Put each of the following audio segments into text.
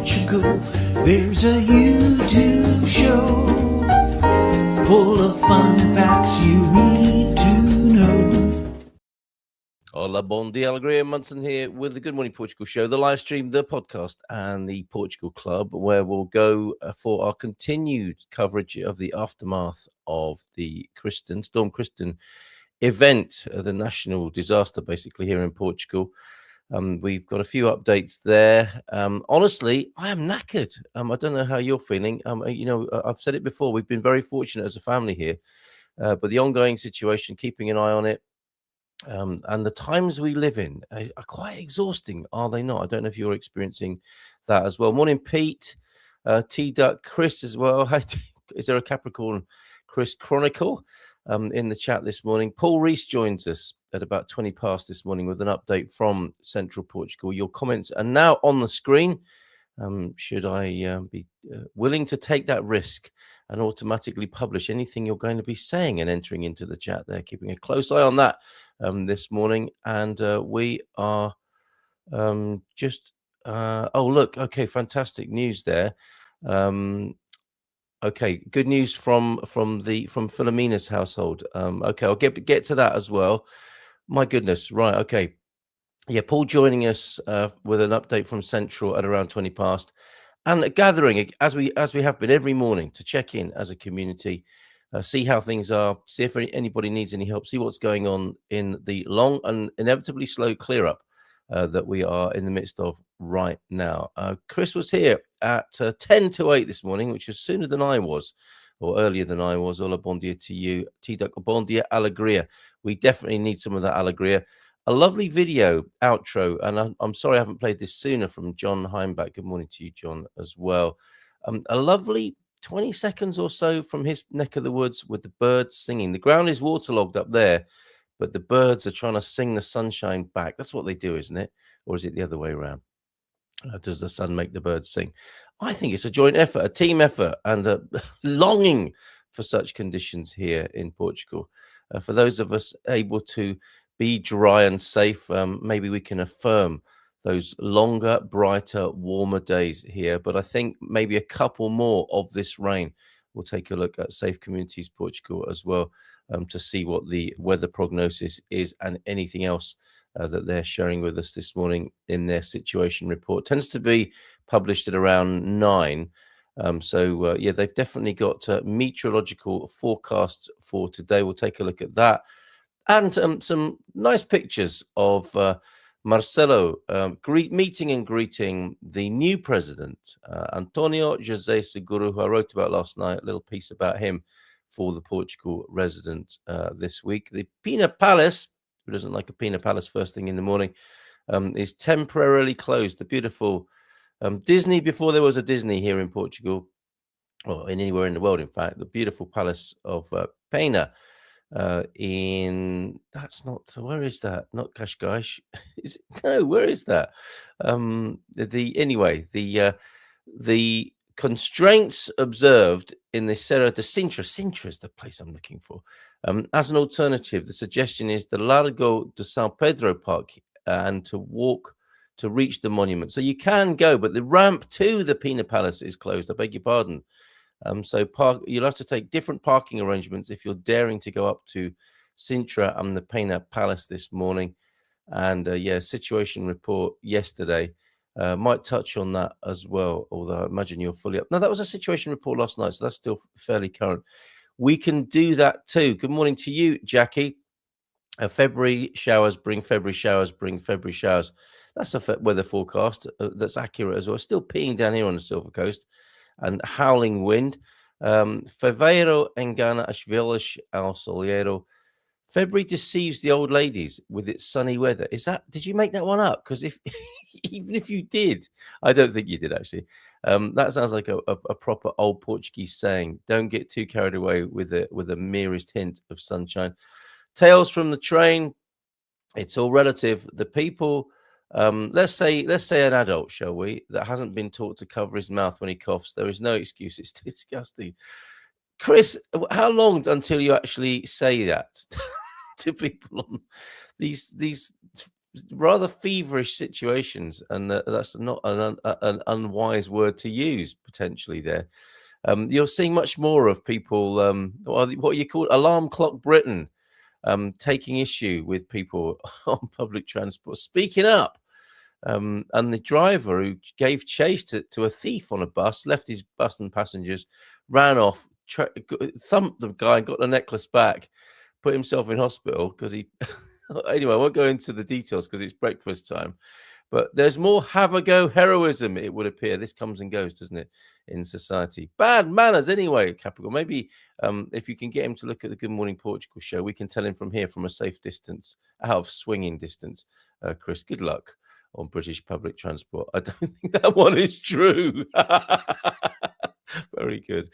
Portugal, there's a YouTube show full of fun facts you need to know. Hola, bon dia, Alegria. Munson here with the Good Morning Portugal show, the live stream, the podcast, and the Portugal Club, where we'll go for our continued coverage of the aftermath of the Storm Kristen event, the national disaster, basically, here in Portugal. We've got a few updates there. Honestly, I am knackered. I don't know how you're feeling. I've said it before. We've been very fortunate as a family here, but the ongoing situation, keeping an eye on it, and the times we live in are quite exhausting, are they not? I don't know if you're experiencing that as well. Morning, Pete, T-Duck, Chris as well. Is there a Capricorn Chris Chronicle in the chat this morning? Paul Rees joins us at about 20 past this morning with an update from Central Portugal. Your comments are now on the screen. Should I be willing to take that risk and automatically publish anything you're going to be saying and entering into the chat there, keeping a close eye on that this morning. And we are oh, look, okay, fantastic news there. Okay, good news from Philomena's household. Okay, I'll get to that as well. My goodness, right, okay. Yeah, Paul joining us with an update from Central at around 20 past, and a gathering as we have been every morning to check in as a community, see how things are, see if anybody needs any help, see what's going on in the long and inevitably slow clear up that we are in the midst of right now. Chris was here at 10 to 8 this morning, which was sooner than I was, or earlier than I was. Hola, bon dia to you. T-Duck, bon dia, alegria. We definitely need some of that alegria. A lovely video outro, and I'm sorry I haven't played this sooner, from John Heimbach. Good morning to you, John, as well. A lovely 20 seconds or so from his neck of the woods with the birds singing. The ground is waterlogged up there, but the birds are trying to sing the sunshine back. That's what they do, isn't it? Or is it the other way around? Does the sun make the birds sing? I think it's a joint effort, a team effort, and a longing for such conditions here in Portugal. For those of us able to be dry and safe, maybe we can affirm those longer, brighter, warmer days here. But I think maybe a couple more of this rain. We'll take a look at Safe Communities Portugal as well, to see what the weather prognosis is and anything else that they're sharing with us this morning in their situation report. Tends to be published at around 9. Yeah, they've definitely got meteorological forecasts for today. We'll take a look at that. And some nice pictures of Marcelo meeting and greeting the new president, Antonio José Seguro, who I wrote about last night, a little piece about him for the Portugal Resident this week. The Pina Palace, who doesn't like a Pina Palace first thing in the morning, is temporarily closed. The beautiful Disney, before there was a Disney here in Portugal, or anywhere in the world, in fact, the beautiful palace of Pena. Where is that? Not Cascais. Where is that? The constraints observed in the Serra de Sintra. Sintra is the place I'm looking for. As an alternative, the suggestion is the Largo de São Pedro Park, and to walk to reach the monument. So you can go, but the ramp to the Pina Palace is closed. I beg your pardon. You'll have to take different parking arrangements if you're daring to go up to Sintra and the Pena Palace this morning. And situation report yesterday might touch on that as well, although I imagine you're fully up. No, that was a situation report last night, so that's still fairly current. We can do that too. Good morning to you, Jackie. February showers bring February showers bring February showers. That's a weather forecast that's accurate as well. It's still peeing down here on the Silver Coast, and howling wind. Fevereiro engana as velas ao solheiro. February deceives the old ladies with its sunny weather. Did you make that one up? Because even if you did, I don't think you did actually. That sounds like a proper old Portuguese saying. Don't get too carried away with the merest hint of sunshine. Tales from the train. It's all relative. The people. Let's say an adult, shall we, that hasn't been taught to cover his mouth when he coughs. There is no excuse. It's disgusting. Chris, how long until you actually say that to people on these rather feverish situations, and that's not an unwise word to use potentially there. You're seeing much more of people, what you call alarm clock Britain, taking issue with people on public transport, speaking up. And the driver who gave chase to a thief on a bus, left his bus and passengers, ran off, thumped the guy, got the necklace back, put himself in hospital because he. Anyway, I won't go into the details because it's breakfast time. But there's more have a go heroism, it would appear. This comes and goes, doesn't it, in society? Bad manners, anyway, Capricorn. Maybe if you can get him to look at the Good Morning Portugal show, we can tell him from here, from a safe distance, out of swinging distance. Chris, good luck on British public transport. I don't think that one is true. Very good.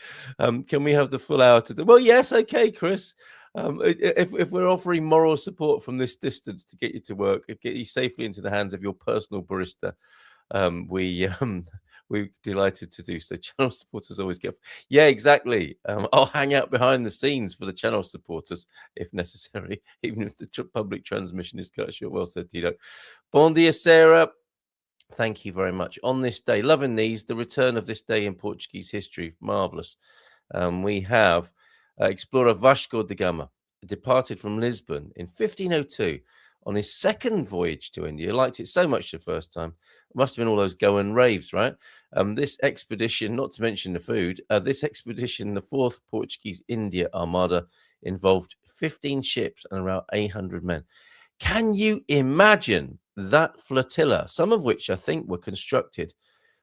Can we have the full hour to do? Well, yes, okay, Chris. If we're offering moral support from this distance to get you to work, get you safely into the hands of your personal barista, we're delighted to do so. Channel supporters always get, yeah, exactly. I'll hang out behind the scenes for the channel supporters if necessary, even if the public transmission is cut short. Well said, Tito. Bon dia, Sarah. Thank you very much. On this day, loving these, the return of this day in Portuguese history, marvelous. We have explorer Vasco da Gama departed from Lisbon in 1502 on his second voyage to India. Liked it so much the first time. Must have been all those going raves, right? This expedition, not to mention the food, this expedition, the fourth Portuguese India Armada, involved 15 ships and around 800 men. Can you imagine that flotilla, some of which I think were constructed,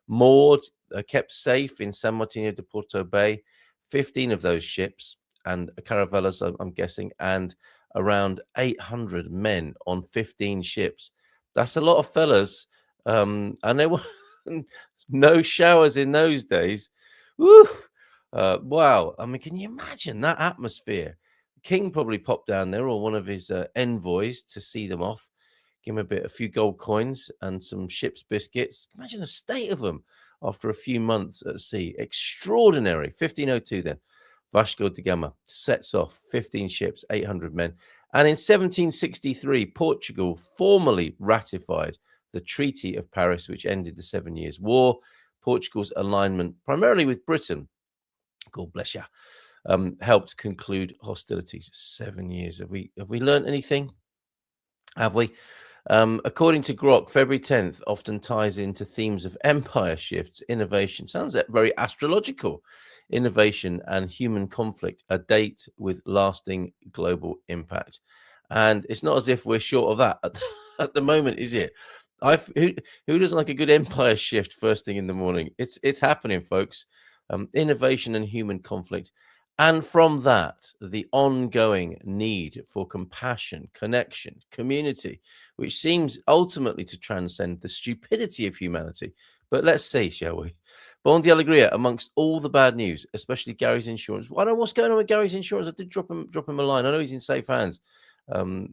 moored, kept safe in San Martino de Porto Bay, 15 of those ships and caravellas, I'm guessing, and around 800 men on 15 ships. That's a lot of fellas. And there were no showers in those days. Woo! Wow. I mean, can you imagine that atmosphere? King probably popped down there, or one of his envoys, to see them off. Give him a few gold coins and some ship's biscuits. Imagine the state of them after a few months at sea. Extraordinary. 1502 then. Vasco da Gama sets off 15 ships, 800 men. And in 1763, Portugal formally ratified the Treaty of Paris, which ended the 7 Years' War. Portugal's alignment, primarily with Britain, God bless you, helped conclude hostilities. 7 years. Have we learned anything? Have we? According to Grok, February 10th often ties into themes of empire shifts, innovation. Sounds very astrological. Innovation and human conflict, a date with lasting global impact. And it's not as if we're short of that at the moment, is it? Who doesn't like a good empire shift first thing in the morning? It's happening, folks. Innovation and human conflict. And from that, the ongoing need for compassion, connection, community, which seems ultimately to transcend the stupidity of humanity. But let's see, shall we? Bon dia alegria amongst all the bad news, especially Gary's insurance. I don't know what's going on with Gary's insurance. I did drop him a line. I know he's in safe hands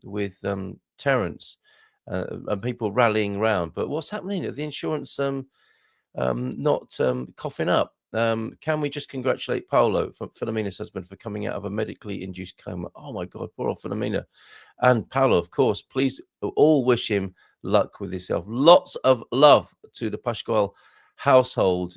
with Terence and people rallying around. But what's happening? The insurance not coughing up. Can we just congratulate Paolo, Filomena's husband, for coming out of a medically induced coma? Oh my God, poor old Filomena. And Paolo, of course, please all wish him luck with himself. Lots of love to the Pascual household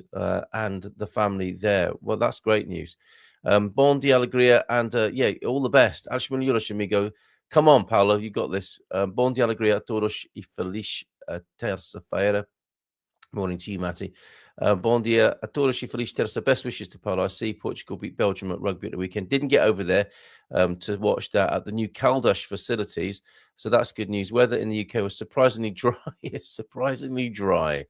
and the family there. Well, that's great news. Bon dia alegria, and yeah, all the best. Amigo. Come on, Paolo, you got this. Bon dia alegria a todos e feliz terça-feira. Morning to you, Matty. Bon dia a todos e feliz terça. Best wishes to Paolo. I see Portugal beat Belgium at rugby at the weekend. Didn't get over there to watch that at the new Caldas facilities. So that's good news. Weather in the UK was surprisingly dry. Surprisingly dry.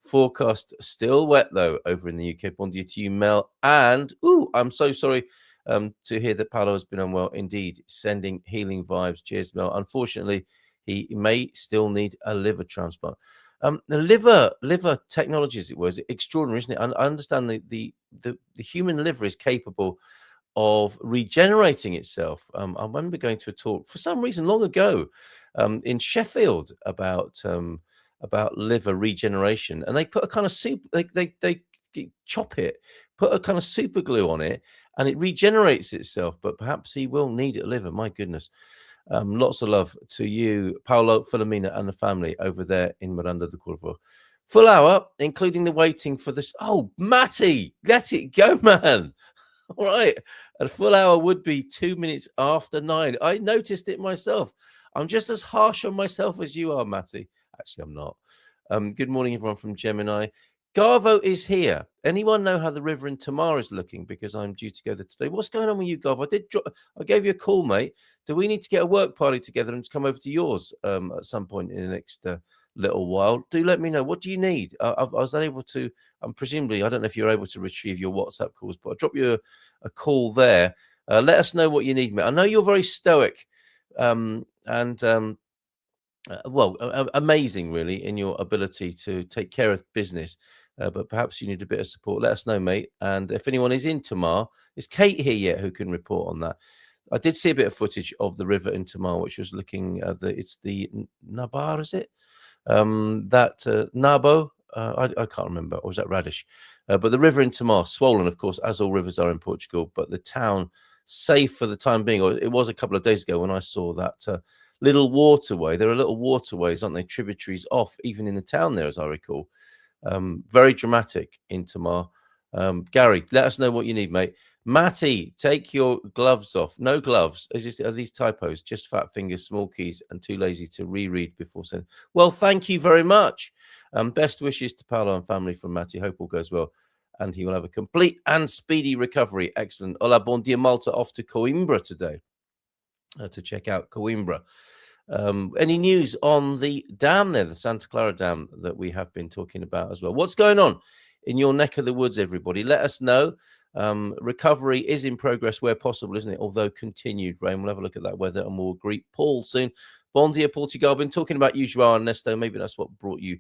Forecast still wet, though, over in the UK. Bon dia to you, Mel. And, I'm so sorry to hear that Paolo has been unwell. Indeed, sending healing vibes. Cheers, Mel. Unfortunately, he may still need a liver transplant. The liver technology, as it was, extraordinary, isn't it? I understand the human liver is capable of regenerating itself. I remember going to a talk for some reason long ago in Sheffield about liver regeneration, and they put a kind of they chop it, put a kind of super glue on it, and it regenerates itself. But perhaps he will need a liver. My goodness. Lots of love to you, Paolo, Filomena, and the family over there in Miranda de Corvo. Full hour, including the waiting for this. Oh, Matty, let it go, man. All right. A full hour would be 2 minutes after 9. I noticed it myself. I'm just as harsh on myself as you are, Matty. Actually, I'm not. Good morning, everyone from Gemini. Garvo is here. Anyone know how the river in Tamar is looking? Because I'm due to go there today. What's going on with you, Garvo? I gave you a call, mate. Do we need to get a work party together and come over to yours at some point in the next little while? Do let me know. What do you need? I was unable to. Presumably, I don't know if you're able to retrieve your WhatsApp calls, but I'll drop you a call there. Let us know what you need, mate. I know you're very stoic amazing, really, in your ability to take care of business. But perhaps you need a bit of support. Let us know, mate. And if anyone is in Tamar, is Kate here yet who can report on that? I did see a bit of footage of the river in Tamar, which was looking it's the Nabar, is it? Nabo, I can't remember, or was that Radish? But the river in Tamar, swollen, of course, as all rivers are in Portugal, but the town safe for the time being. Or it was a couple of days ago when I saw that little waterway. There are little waterways, aren't they? Tributaries off, even in the town there, as I recall. Very dramatic in Tamar. Gary, let us know what you need, mate. Matty, take your gloves off. No gloves. Are these typos? Just fat fingers, small keys, and too lazy to reread before sending. Well, thank you very much. Best wishes to Paolo and family from Matty. Hope all goes well, and he will have a complete and speedy recovery. Excellent. Hola, bon dia, Malta. Off to Coimbra today to check out Coimbra. Any news on the dam there, the Santa Clara Dam that we have been talking about as well? What's going on in your neck of the woods, everybody? Let us know. Recovery is in progress where possible, isn't it? Although continued rain. We'll have a look at that weather and we'll greet Paul soon. Bon dia, Portugal. Been talking about you, Joao Ernesto. Maybe that's what brought you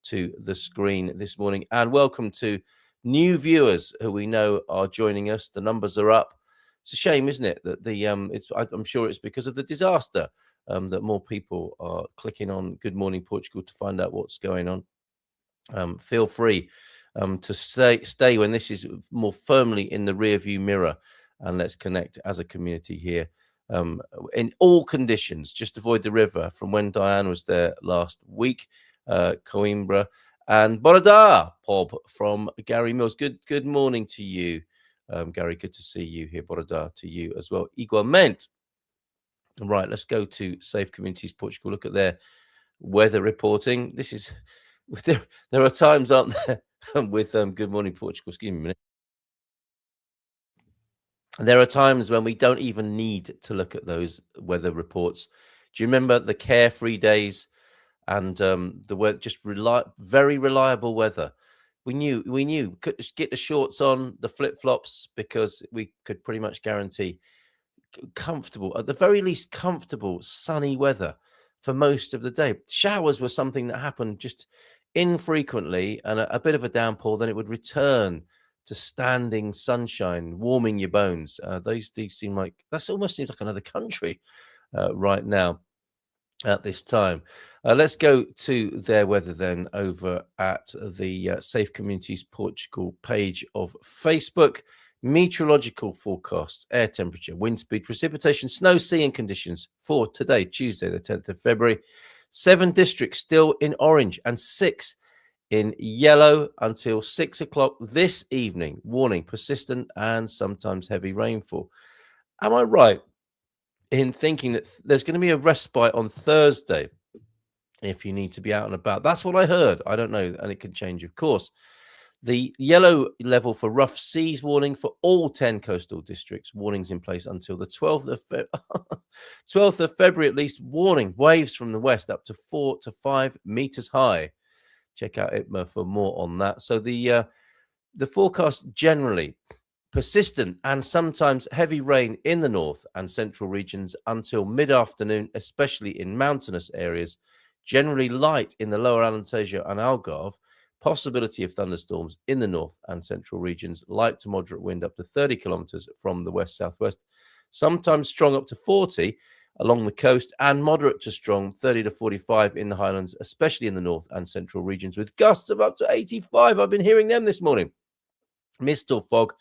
to the screen this morning. And welcome to new viewers who we know are joining us. The numbers are up. It's a shame, isn't it, that I'm sure it's because of the disaster that more people are clicking on Good Morning Portugal to find out what's going on. Feel free to stay when this is more firmly in the rearview mirror, and let's connect as a community here in all conditions. Just avoid the river from when Diane was there last week. Coimbra and Borada Pob from Gary Mills. Good morning to you, Gary. Good to see you here. Borada to you as well. Igualmente. Right, let's go to Safe Communities Portugal. Look at their weather reporting. This is there are times, aren't there, with Good Morning Portugal. Excuse me a minute. There are times when we don't even need to look at those weather reports. Do you remember the carefree days and the weather? Just very reliable weather. We knew could get the shorts on, the flip flops, because we could pretty much guarantee comfortable, at the very least, comfortable sunny weather for most of the day. Showers were something that happened just infrequently, and a bit of a downpour, then it would return to standing sunshine, warming your bones. Those do seem like almost seems like another country right now at this time. Let's go to their weather then over at the Safe Communities Portugal page of Facebook. Meteorological forecasts, air temperature, wind speed, precipitation, snow, sea, and conditions for today, Tuesday, the 10th of February. 7 districts still in orange and 6 in yellow until 6 o'clock this evening. Warning, persistent and sometimes heavy rainfall. Am I right in thinking that there's going to be a respite on Thursday if you need to be out and about? That's what I heard. I don't know, and it can change, of course. The yellow level for rough seas warning for all 10 coastal districts. Warnings in place until the 12th of February, at least. Warning, waves from the west up to 4 to 5 meters high. Check out ITMA for more on that. So the forecast generally persistent and sometimes heavy rain in the north and central regions until mid-afternoon, especially in mountainous areas. Generally light in the lower Alentejo and Algarve. Possibility of thunderstorms in the north and central regions. Light to moderate wind up to 30 kilometers from the west-southwest. Sometimes strong up to 40 along the coast, and moderate to strong 30 to 45 in the highlands, especially in the north and central regions, with gusts of up to 85. I've been hearing them this morning. Mist or fog,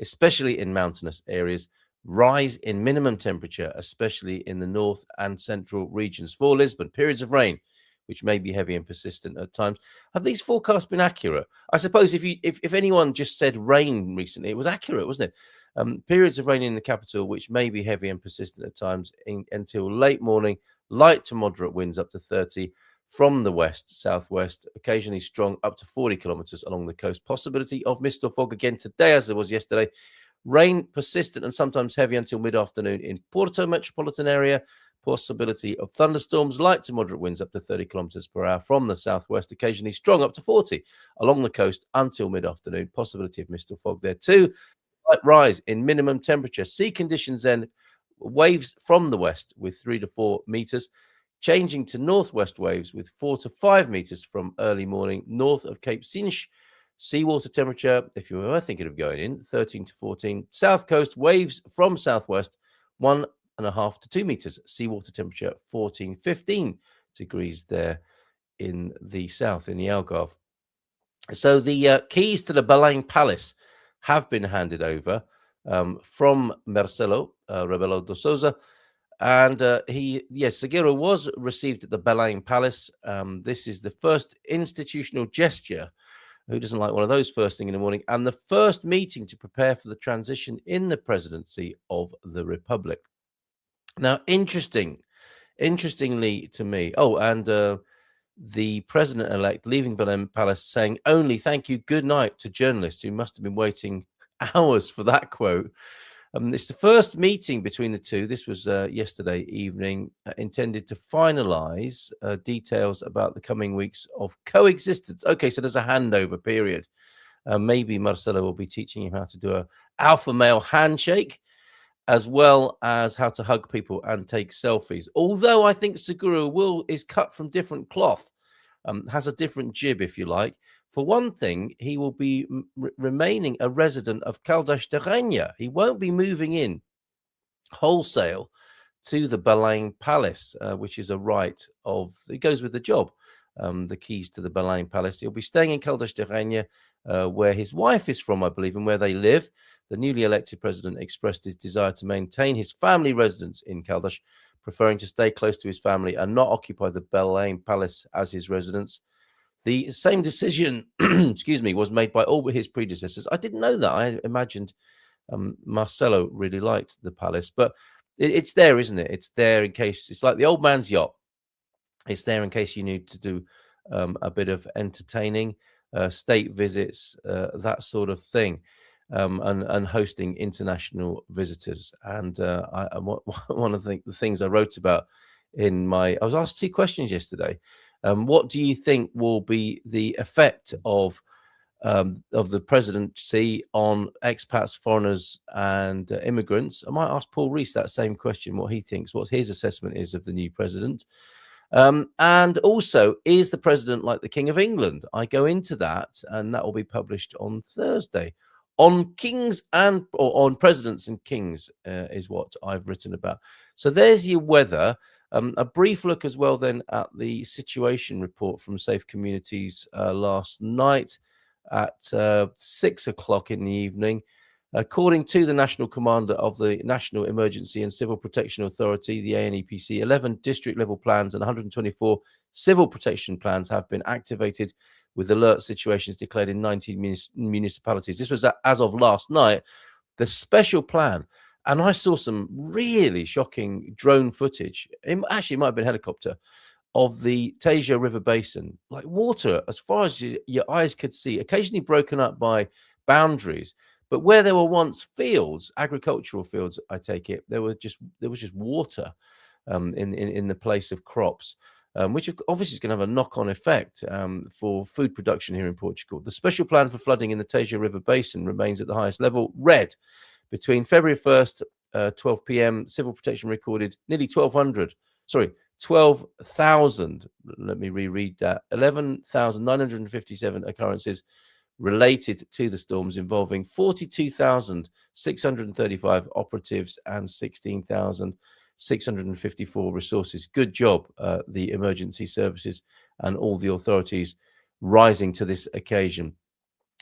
especially in mountainous areas. rise in minimum temperature, especially in the north and central regions. For Lisbon, periods of rain, which may be heavy and persistent at times. Have these forecasts been accurate? I suppose if anyone just said rain recently, it was accurate, wasn't it? Periods of rain in the capital, which may be heavy and persistent at times until late morning. Light to moderate winds up to 30 from the west, southwest, occasionally strong up to 40 kilometers along the coast. Possibility of mist or fog again today, as there was yesterday. Rain persistent and sometimes heavy until mid-afternoon in Porto metropolitan area. Possibility of thunderstorms, light to moderate winds up to 30 kilometers per hour from the southwest, occasionally strong up to 40 along the coast until mid-afternoon. Possibility of mist or fog there too. Slight rise in minimum temperature. Sea conditions then, waves from the west with 3 to 4 meters, changing to northwest waves with 4 to 5 meters from early morning north of Cape Sinch. Seawater temperature, if you were thinking of going in, 13 to 14. South coast, waves from southwest, 1.5 to 2 meters. Seawater temperature, 14, 15 degrees there in the south, in the Algarve. So the keys to the Belém Palace have been handed over from Marcelo Rebelo de Sousa. And Seguero was received at the Belém Palace. This is the first institutional gesture. Who doesn't like one of those first thing in the morning? And the first meeting to prepare for the transition in the presidency of the Republic. Now, interestingly to me, the president-elect leaving Belém Palace saying only thank you, good night to journalists who must have been waiting hours for that quote. It's the first meeting between the two. This was yesterday evening, intended to finalize details about the coming weeks of coexistence. Okay, so there's a handover period. Maybe Marcelo will be teaching him how to do a alpha male handshake, as well as how to hug people and take selfies. Although I think Seguro is cut from different cloth, has a different jib, if you like. For one thing, he will be remaining a resident of Caldas de Rainha. He won't be moving in wholesale to the Belém Palace, which is a right of, it goes with the job, the keys to the Belém Palace. He'll be staying in Caldas de Rainha, where his wife is from, I believe, and where they live. The newly elected president expressed his desire to maintain his family residence in Caldas, preferring to stay close to his family and not occupy the Belém Palace as his residence. The same decision, was made by all his predecessors. I didn't know that. I imagined Marcelo really liked the palace, but it's there, isn't it? It's there in case, it's like the old man's yacht. It's there in case you need to do a bit of entertaining, state visits, that sort of thing, and hosting international visitors. And one of the things I wrote about I was asked 2 questions yesterday. What do you think will be the effect of the presidency on expats, foreigners, and immigrants? I might ask Paul Rees that same question, what he thinks, what his assessment is of the new president. And also, is the president like the King of England? I go into that, and that will be published on Thursday. On presidents and kings is what I've written about. So there's your weather. A brief look as well then at the situation report from Safe Communities last night at 6 o'clock in the evening. According to the National Commander of the National Emergency and Civil Protection Authority, the ANEPC, 11 district-level plans and 124 civil protection plans have been activated, with alert situations declared in 19 municipalities. This was as of last night. The special plan, and I saw some really shocking drone footage. It might have been helicopter, of the Teja River Basin, like water as far as your eyes could see, occasionally broken up by boundaries. But where there were once fields, agricultural fields, I take it, there was just water in the place of crops, which obviously is going to have a knock-on effect for food production here in Portugal. The special plan for flooding in the Teja River Basin remains at the highest level, red. Between February 1st, 12 p.m., civil protection recorded nearly 12,000, let me reread that, 11,957 occurrences related to the storms, involving 42,635 operatives and 16,654 resources. Good job, the emergency services and all the authorities rising to this occasion.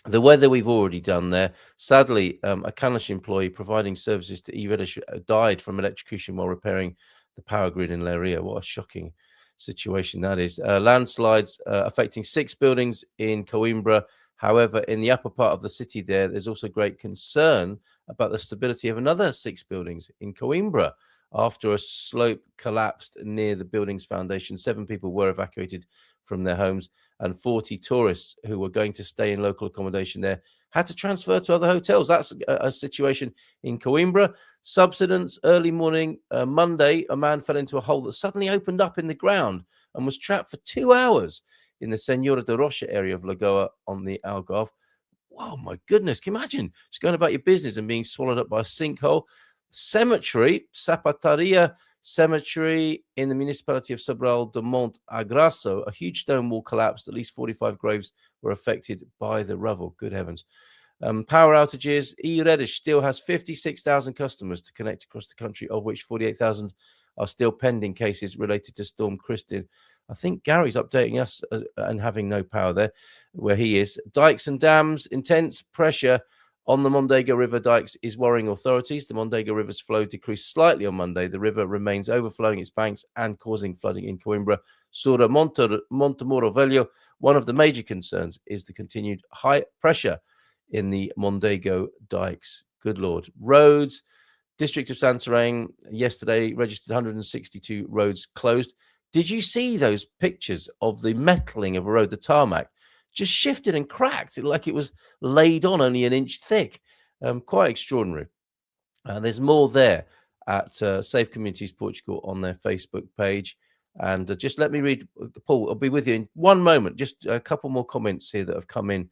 The weather we've already done there. Sadly, a Canish employee providing services to Eredis died from electrocution while repairing the power grid in Leiria. What a shocking situation that is. Landslides affecting 6 buildings in Coimbra. However, in the upper part of the city there's also great concern about the stability of another 6 buildings in Coimbra. After a slope collapsed near the building's foundation, 7 people were evacuated from their homes, and 40 tourists who were going to stay in local accommodation there had to transfer to other hotels. That's a situation in Coimbra. Subsidence, early morning, Monday, a man fell into a hole that suddenly opened up in the ground and was trapped for 2 hours in the Senhora de Rocha area of Lagoa on the Algarve. Wow, my goodness. Can you imagine just going about your business and being swallowed up by a sinkhole? Cemetery, Sapataria Cemetery in the municipality of Sobral de Monte Agrasso, a huge stone wall collapsed. At least 45 graves were affected by the rubble. Good heavens. Power outages. Eredis still has 56,000 customers to connect across the country, of which 48,000 are still pending cases related to Storm Kristin. I think Gary's updating us and having no power there where he is. Dikes and dams, intense pressure on the Mondego River dikes is worrying authorities. The Mondego River's flow decreased slightly on Monday. The river remains overflowing its banks and causing flooding in Coimbra. Sura Montemoro Velho, one of the major concerns is the continued high pressure in the Mondego dikes. Good Lord. Roads. District of Santarém yesterday registered 162 roads closed. Did you see those pictures of the metaling of a road, the tarmac? Just shifted and cracked like it was laid on only an inch thick. Quite extraordinary. There's more there at Safe Communities Portugal on their Facebook page. And just let me read, Paul, I'll be with you in one moment. Just a couple more comments here that have come in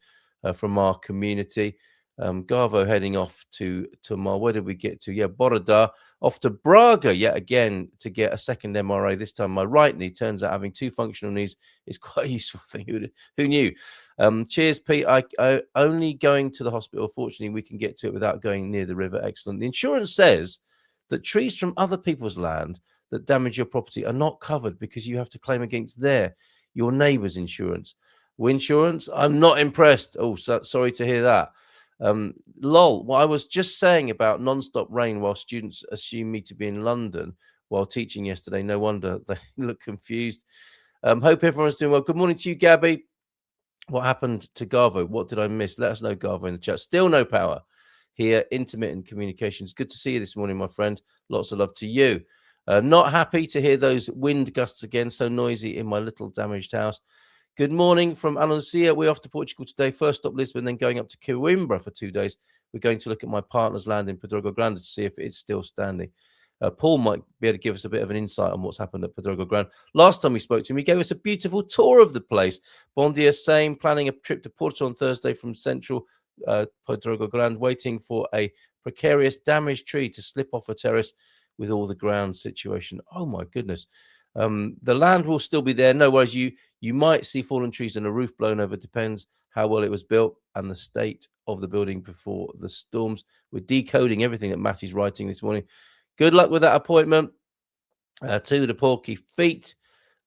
from our community. Garvo heading off to where did we get to? Yeah, Borada off to Braga yet again to get a second MRI. This time my right knee. Turns out having 2 functional knees is quite a useful thing. Who knew? Cheers, Pete. I only going to the hospital. Fortunately, we can get to it without going near the river. Excellent. The insurance says that trees from other people's land that damage your property are not covered because you have to claim against your neighbour's insurance. Winsurance, I'm not impressed. Oh, sorry to hear that. Lol, what I was just saying about non-stop rain while students assume me to be in London while teaching yesterday. No wonder they look confused. Hope everyone's doing well. Good morning to you, Gabby. What happened to Garvo? What did I miss? Let us know, Garvo, in the chat. Still no power here. Intermittent communications. Good to see you this morning, my friend. Lots of love to you. Not happy to hear those wind gusts again. So noisy in my little damaged house. Good morning from Anuncia. We're off to Portugal today. First stop Lisbon, then going up to Coimbra for 2 days. We're going to look at my partner's land in Pedrogo Grande to see if it's still standing. Paul might be able to give us a bit of an insight on what's happened at Pedrogo Grande. Last time we spoke to him, he gave us a beautiful tour of the place. Bon dia, same. Planning a trip to Porto on Thursday from Central Portugal Grande, waiting for a precarious damaged tree to slip off a terrace with all the ground situation. Oh my goodness. The land will still be there. No worries. You might see fallen trees and a roof blown over. Depends how well it was built and the state of the building before the storms. We're decoding everything that Matty's writing this morning. Good luck with that appointment. To the porky feet.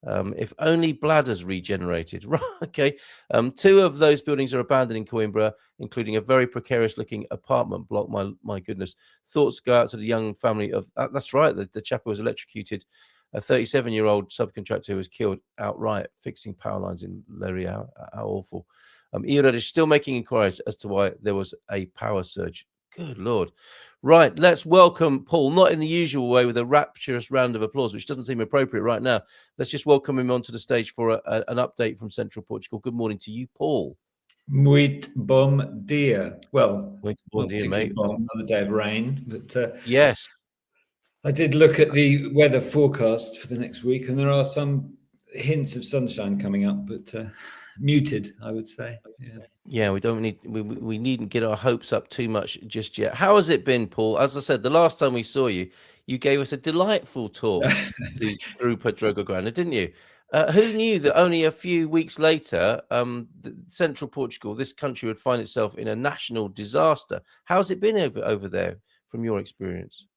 If only bladders regenerated. Right, okay. 2 of those buildings are abandoned in Coimbra, including a very precarious looking apartment block. My goodness. Thoughts go out to the young family of that's right. The chap who was electrocuted. A 37-year-old subcontractor was killed outright fixing power lines in Leiria. How awful. Ered is still making inquiries as to why there was a power surge. Good Lord. Right, let's welcome Paul, not in the usual way with a rapturous round of applause, which doesn't seem appropriate right now. Let's just welcome him onto the stage for an update from Central Portugal. Good morning to you, Paul. Muito bom dia. Well, Muito bom dia, mate. Another day of rain, but yes. I did look at the weather forecast for the next week, and there are some hints of sunshine coming up, but muted, I would say. Yeah, we needn't get our hopes up too much just yet. How has it been, Paul? As I said, the last time we saw you, you gave us a delightful tour through Pedrogo Grande, didn't you? Who knew that only a few weeks later, Central Portugal, this country, would find itself in a national disaster? How's it been over there from your experience?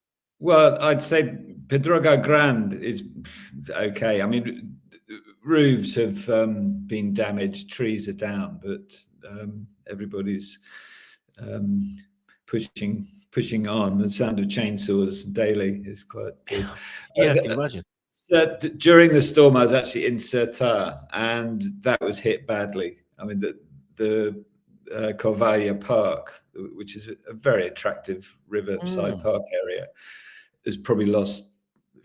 Well, I'd say Pedrogo Grande is okay. I mean, roofs have been damaged, trees are down, but everybody's pushing on. The sound of chainsaws daily is quite good. Yeah, I can imagine. During the storm, I was actually in Sertar, and that was hit badly. I mean, the Corvalia Park, which is a very attractive riverside park area, has probably lost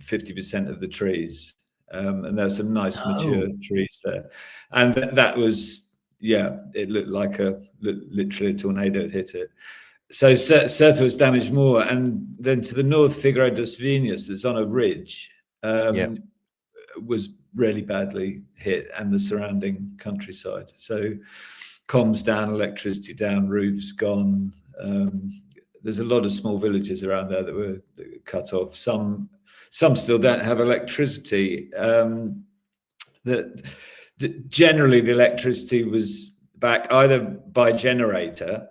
50% of the trees. And there's some nice mature trees there. And that was, it looked like literally a tornado had hit it. So Sertar was damaged more. And then to the north, Figueira dos Vinhos, that's on a ridge, was really badly hit, and the surrounding countryside. So comms down, electricity down, roofs gone. There's a lot of small villages around there that were cut off. Some still don't have electricity. Generally, the electricity was back either by generator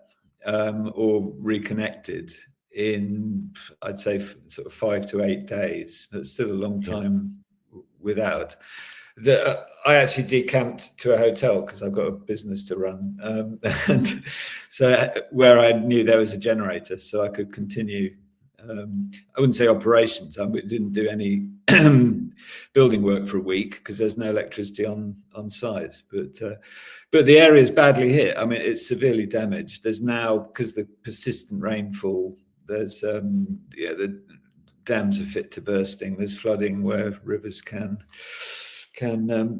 or reconnected in, I'd say, sort of 5 to 8 days. But still a long time without. I actually decamped to a hotel because I've got a business to run, and so where I knew there was a generator, so I could continue. I wouldn't say operations. I didn't do any building work for a week because there's no electricity on site. But the area is badly hit. I mean, it's severely damaged. There's now, because the persistent rainfall, there's the dams are fit to bursting. There's flooding where rivers can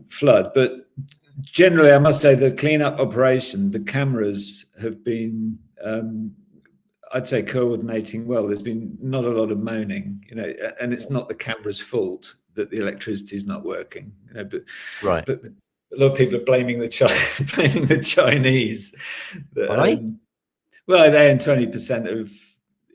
flood. But generally, I must say, the cleanup operation, the cameras have been, I'd say, coordinating well. There's been not a lot of moaning, and it's not the camera's fault that the electricity is not working, but a lot of people are blaming the Chinese. Well, they own 20% of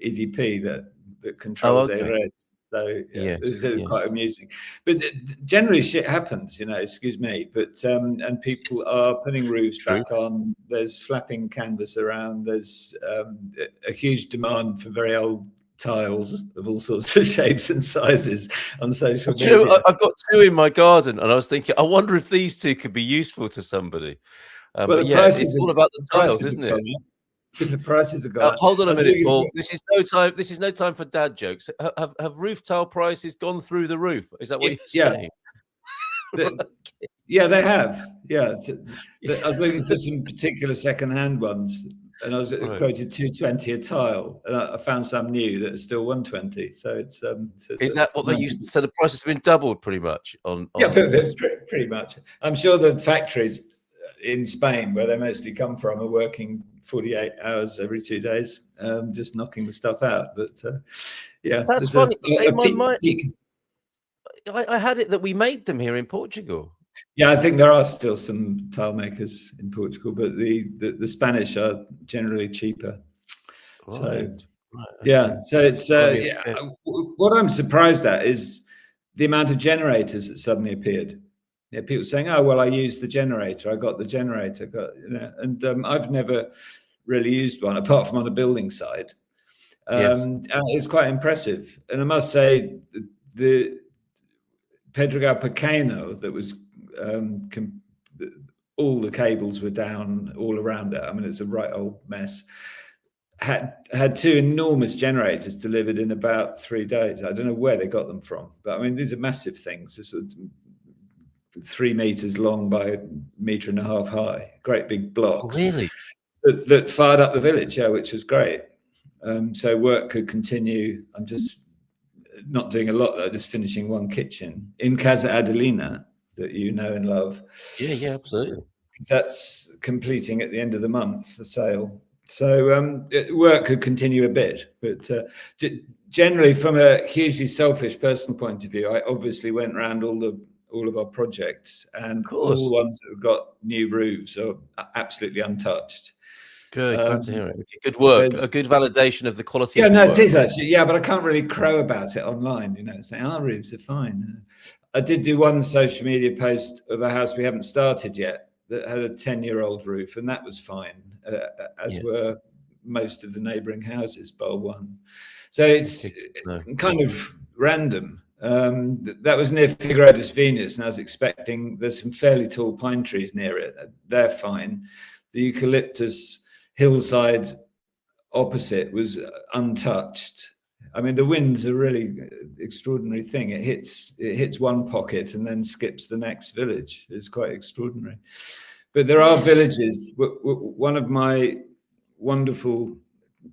EDP that controls their reds. So it's quite amusing. But generally shit happens, excuse me. But and people are putting roofs back on. There's flapping canvas around. There's a huge demand for very old tiles of all sorts of shapes and sizes on social media. I've got 2 in my garden, and I was thinking, I wonder if these 2 could be useful to somebody. Well, it's all about the tiles, isn't it? The prices are gone. Hold on a minute, Paul. This is no time. This is no time for dad jokes. Have roof tile prices gone through the roof? Is that what you're saying? Yeah, they have. Yeah, I was looking for some particular second-hand ones, and I was quoted $220 a tile, and I found some new that are still $120. So it's. Is that what they used? So the prices have been doubled, pretty much. Pretty much. I'm sure the factories in Spain, where they mostly come from, are working 48 hours every 2 days, just knocking the stuff out. But that's funny. I had it that we made them here in Portugal. Yeah, I think there are still some tile makers in Portugal, but the Spanish are generally cheaper. So it's what I'm surprised at is the amount of generators that suddenly appeared. People saying, "Oh, well, I used the generator. I got the generator." And I've never really used one apart from on a building site. And it's quite impressive. And I must say, the Pedregal Pequeno that was all the cables were down all around it. I mean, it's a right old mess. Had 2 enormous generators delivered in about 3 days. I don't know where they got them from, but I mean, these are massive things. This was 3 meters long by 1.5 meters high, great big blocks. Really? That fired up the village, which was great. So work could continue. I'm just not doing a lot though, just finishing one kitchen in Casa Adelina that you know and love. Yeah, absolutely. That's completing at the end of the month, the sale. So work could continue a bit, but generally, from a hugely selfish personal point of view, I obviously went around all of our projects, and all the ones that have got new roofs are absolutely untouched. Good, glad to hear it. Good work, a good validation of the quality. It is actually. Yeah, but I can't really crow about it online. Saying our roofs are fine. I did do one social media post of a house we haven't started yet that had a 10-year-old roof, and that was fine, as were most of the neighbouring houses, bar one. So it's kind of random. That was near Figueira dos Vinhos, and I was expecting there's some fairly tall pine trees near it. They're fine. the eucalyptus hillside opposite was untouched. I mean, the wind's a really extraordinary thing. It hits one pocket and then skips the next village. It's quite extraordinary. But there are villages. One of my wonderful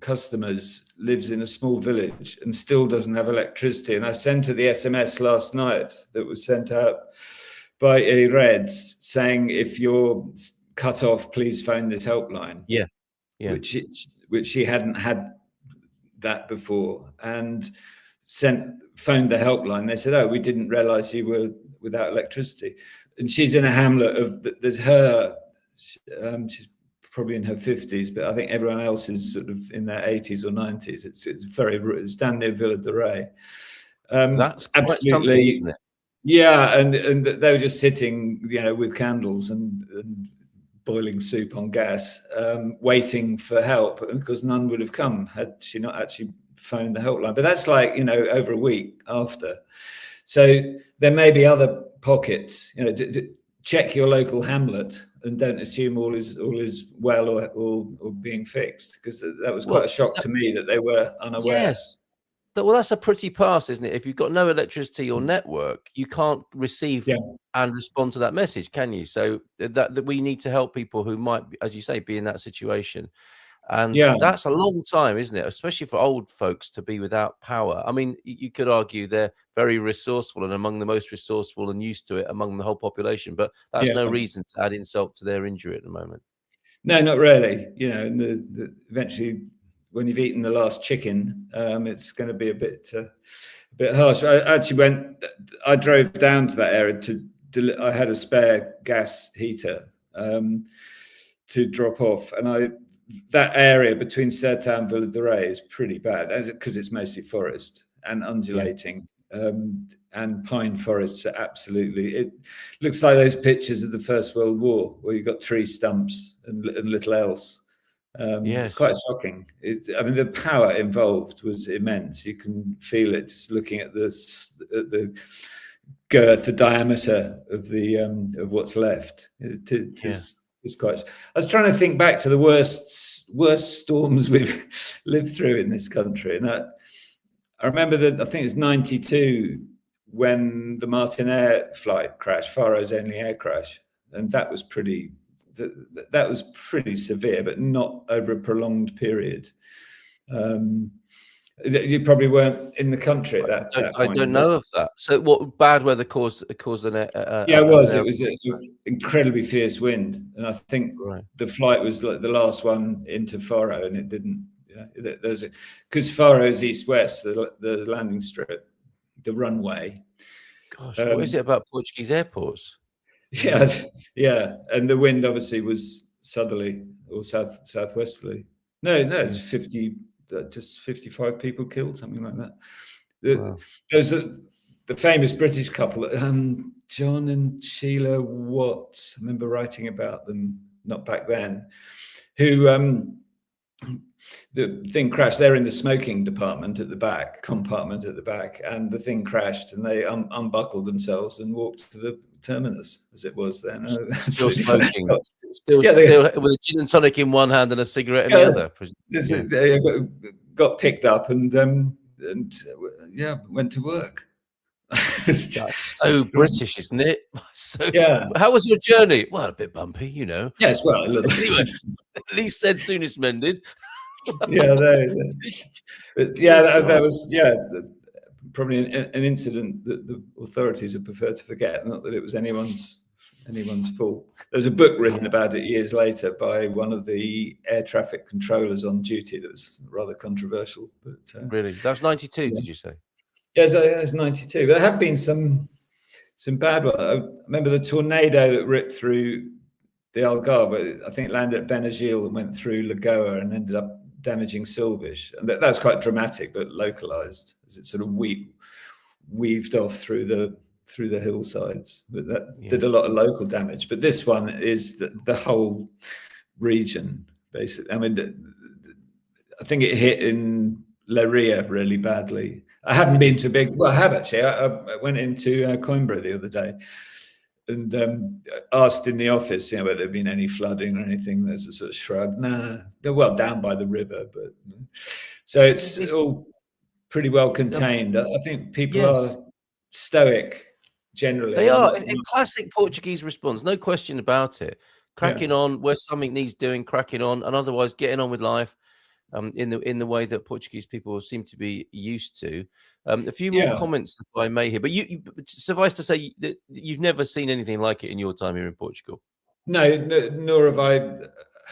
customers lives in a small village and still doesn't have electricity. And I sent her the SMS last night that was sent out by a Reds saying, if you're cut off, please phone this helpline. Yeah. Which she hadn't had that before, and phoned the helpline. They said, oh, we didn't realize you were without electricity. And she's in a hamlet of, there's her, she's probably in her 50s, but I think everyone else is sort of in their 80s or 90s. It's down near Villa de Rey. That's absolutely, isn't it? Yeah, and they were just sitting, with candles and boiling soup on gas, waiting for help, because none would have come had she not actually phoned the helpline. But that's like, over a week after. So there may be other pockets. Check your local hamlet and don't assume all is well or being fixed, because that was quite a shock to me that they were unaware. Yes. Well, that's a pretty pass, isn't it? If you've got no electricity or network, you can't receive and respond to that message, can you? So that we need to help people who might, as you say, be in that situation. And that's a long time, isn't it? Especially for old folks to be without power. I mean, you could argue they're very resourceful and among the most resourceful and used to it among the whole population, but that's no reason to add insult to their injury at the moment. No, not really. And eventually, when you've eaten the last chicken, it's going to be a bit harsh. I drove down to that area I had a spare gas heater to drop off, and that area between Certa and Villa de Rey is pretty bad, because it's mostly forest and undulating, and pine forests are absolutely. It looks like those pictures of the First World War where you've got tree stumps and little else. It's quite shocking. The power involved was immense. You can feel it just looking at the girth, the diameter of what's left. It's quite. I was trying to think back to the worst storms we've lived through in this country, and I remember that I think it was 92 when the Martin flight crashed, Faro's only air crash, and that was pretty. That was pretty severe, but not over a prolonged period. You probably weren't in the country at that point. I don't know of that. So what bad weather caused an it was an incredibly fierce wind, and I think the flight was like the last one into Faro, and it didn't. Because Faro is east-west, the landing strip, the runway. Gosh, what is it about Portuguese airports? Yeah, and the wind obviously was southerly or southwesterly. No, it's 55 people killed, something like that. There's the famous British couple, John and Sheila Watts. I remember writing about them, not back then, who the thing crashed. They're in the smoking compartment at the back, and the thing crashed, and they unbuckled themselves and walked to the terminus, as it was then. Still smoking, still with a gin and tonic in one hand and a cigarette in the other. They got picked up and went to work. That's so British, isn't it? How was your journey? Well, a bit bumpy, Yes, well, a little. Anyway, at least said soonest mended. That was probably an incident that the authorities would prefer to forget. Not that it was anyone's fault. There was a book written about it years later by one of the air traffic controllers on duty that was rather controversial. But really, that was 92. Did you say? Yes, it was 92. But there have been some bad ones. I remember the tornado that ripped through the Algarve. I think it landed at Benagil and went through Lagoa and ended up damaging Silvish, and that's quite dramatic, but localized as it sort of weaved off through the hillsides. But that did a lot of local damage. But this one is the whole region, basically. I mean, I think it hit in Leiria really badly. I haven't been to I have actually. I went into Coimbra the other day, asked in the office, whether there'd been any flooding or anything. There's a sort of shrug. Nah, they're well down by the river, but so it's all pretty well contained. I think people Yes. are stoic generally. They are. A classic Portuguese response, no question about it. Cracking on where something needs doing, cracking on, and otherwise getting on with life. In the way that Portuguese people seem to be used to. A few more comments, if I may, here. But you suffice to say that you've never seen anything like it in your time here in Portugal. No, nor have I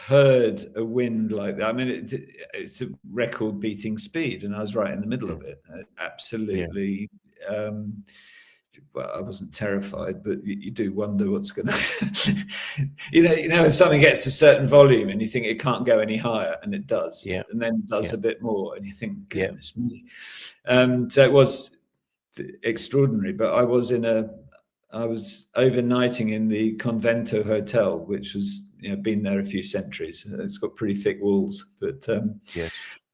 heard a wind like that. I mean, it's a record-beating speed, and I was right in the middle of it. Absolutely. Well, I wasn't terrified, but you do wonder what's going to, if something gets to a certain volume and you think it can't go any higher, and it does, and then does a bit more, and you think, goodness me. So it was extraordinary. But I was overnighting in the Convento Hotel, which was, been there a few centuries. It's got pretty thick walls, but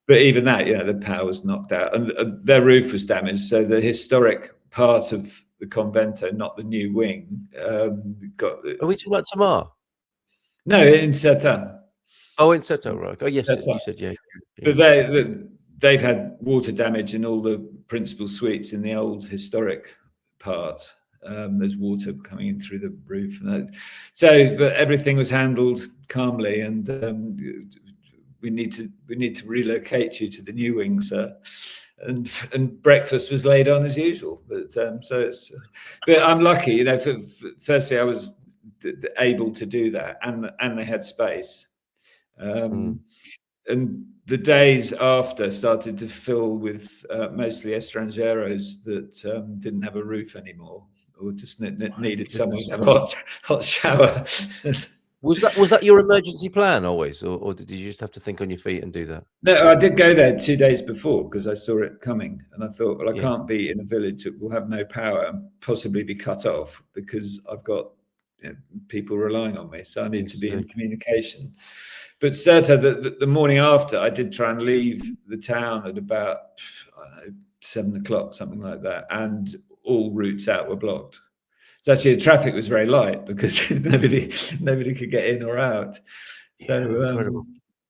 but even that, the power was knocked out, and their roof was damaged. So the historic part of the Convento, not the new wing, got. Are we talking about Tamar? No, in Sertã. Oh, in Sertã, right? Oh, yes, you said But they've had water damage in all the principal suites in the old historic part. There's water coming in through the roof, but everything was handled calmly, and we need to relocate you to the new wing, sir. And breakfast was laid on as usual, but but I'm lucky, firstly I was able to do that, and they had space, and the days after started to fill with mostly estrangeiros that didn't have a roof anymore, or just needed someone to have a hot shower. Was that your emergency plan always, or did you just have to think on your feet and do that? No, I did go there 2 days before because I saw it coming, and I thought, well, I can't be in a village that will have no power and possibly be cut off, because I've got people relying on me, so I need to be in communication. But Sertã, the morning after, I did try and leave the town at about 7 o'clock, something like that, and all routes out were blocked. So actually, the traffic was very light because nobody could get in or out. So incredible.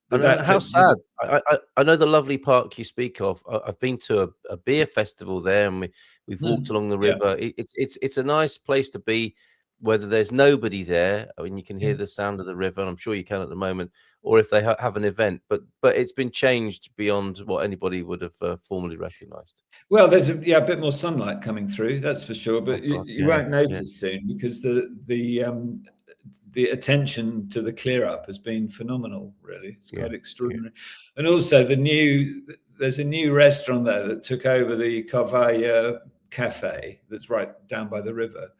How sad! I know the lovely park you speak of. I've been to a beer festival there, and we've walked along the river. It's a nice place to be, whether there's nobody there. I mean, you can hear the sound of the river, and I'm sure you can at the moment, or if they have an event. But it's been changed beyond what anybody would have formerly recognised. Well, there's a bit more sunlight coming through, that's for sure. But you won't notice soon, because the attention to the clear up has been phenomenal. Really, it's quite extraordinary. And also there's a new restaurant there that took over the Carvalho Cafe that's right down by the river.